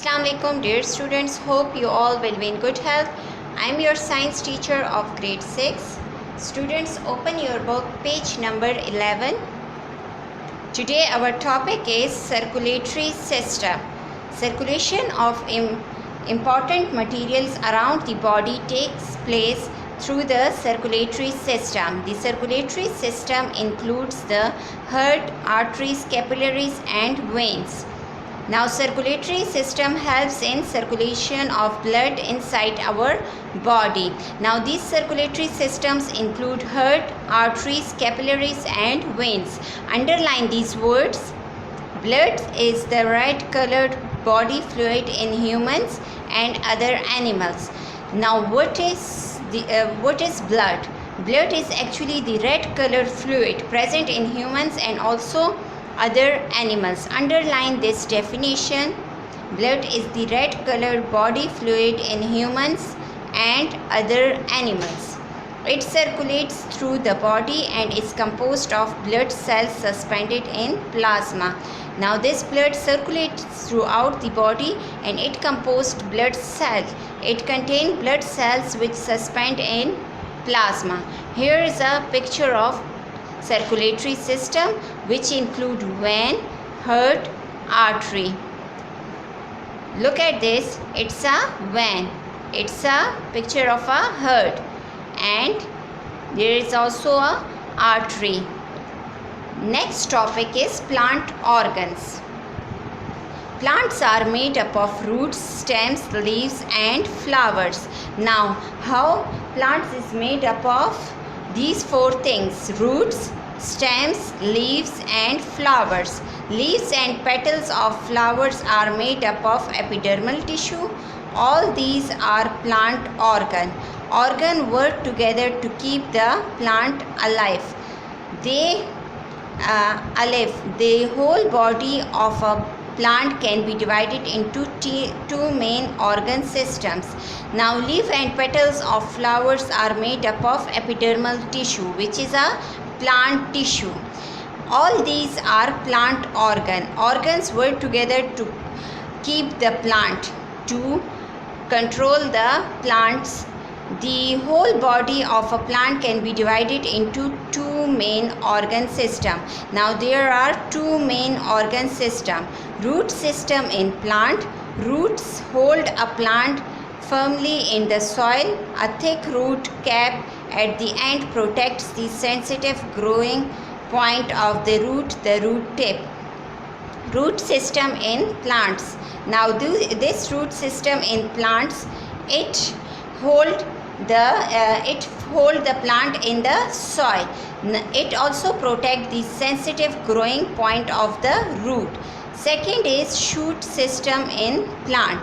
Assalamu alaikum dear students, hope you all will be in good health. I am your science teacher of grade 6. Students, open your book page number 11. Today our topic is circulatory system. Circulation of important materials around the body takes place through the circulatory system. The circulatory system includes the heart, arteries, capillaries and veins. Now circulatory system helps in circulation of blood inside our body. Now these circulatory systems include heart, arteries, capillaries and veins. Underline these words. Blood is the red colored body fluid in humans and other animals. Now what is blood? Blood is actually the red colored fluid present in humans and also other animals. Underline this definition. Blood is the red colored body fluid in humans and other animals. It circulates through the body and is composed of blood cells suspended in plasma. Now this blood circulates throughout the body and it composed blood cells. It contains blood cells which suspend in plasma. Here is a picture of circulatory system which include vein, heart, artery. Look at this, it's a vein. It's a picture of a heart and there is also a artery. Next topic is plant organs. Plants are made up of roots, stems, leaves and flowers. Now how plants is made up of? These four things: roots, stems, leaves and flowers. Leaves and petals of flowers are made up of epidermal tissue. All these are plant organ. Organ work together to keep the plant alive. The whole body of a plant can be divided into two main organ systems. Now leaf and petals of flowers are made up of epidermal tissue, which is a plant tissue. All these are plant organ. Organs work together to keep the plant, to control the plants. The whole body of a plant can be divided into two main organ system. Now there are two main organ system. Root system in plant. Roots hold a plant firmly in the soil. A thick root cap at the end protects the sensitive growing point of the root tip. Root system in plants. Now this root system in plants, it hold the plant in the soil. It also protect the sensitive growing point of the root. Second is shoot system in plant.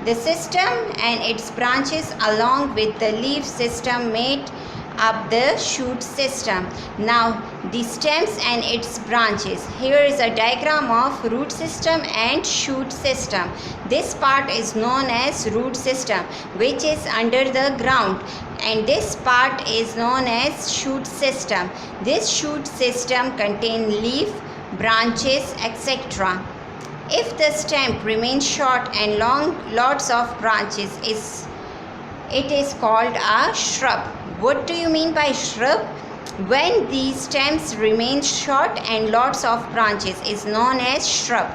The system and its branches along with the leaf system made up the shoot system. Now the stems and its branches. Here is a diagram of root system and shoot system. This part is known as root system, which is under the ground, and this part is known as shoot system. This shoot system contains leaf, branches, etc. If the stem remains short and long, lots of branches, it is called a shrub. What do you mean by shrub? When the stems remain short and lots of branches is known as shrub.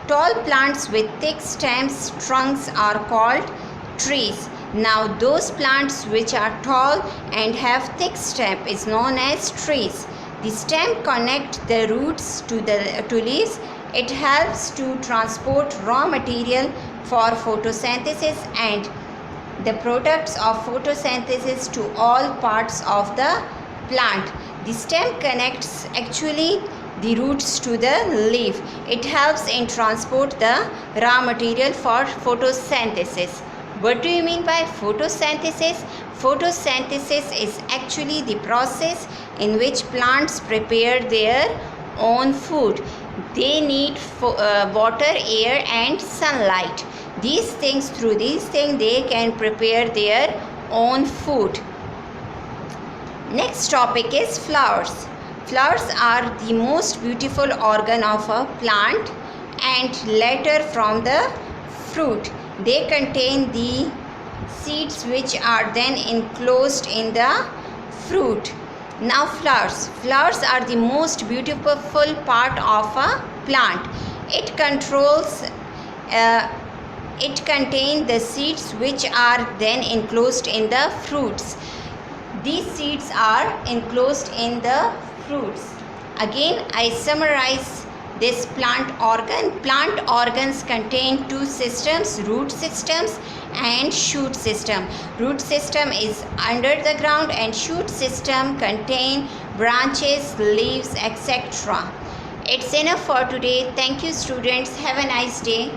Tall plants with thick stems, trunks are called trees. Now those plants which are tall and have thick stem is known as trees. The stem connects the roots to leaves. It helps to transport raw material for photosynthesis and the products of photosynthesis to all parts of the plant. The stem connects actually the roots to the leaf. It helps in transport the raw material for photosynthesis. What do you mean by photosynthesis? Photosynthesis is actually the process in which plants prepare their own food. They need water, air and sunlight. Through these things they can prepare their own food. Next topic is flowers. Flowers are the most beautiful organ of a plant and later from the fruit. They contain the seeds which are then enclosed in the fruit. Now flowers. Flowers are the most beautiful part of a plant. It contains the seeds which are then enclosed in the fruits. These seeds are enclosed in the fruits. Again, I summarize this plant organ. Plant organs contain two systems, root systems and shoot system. Root system is under the ground and shoot system contain branches, leaves, etc. It's enough for today. Thank you, students. Have a nice day.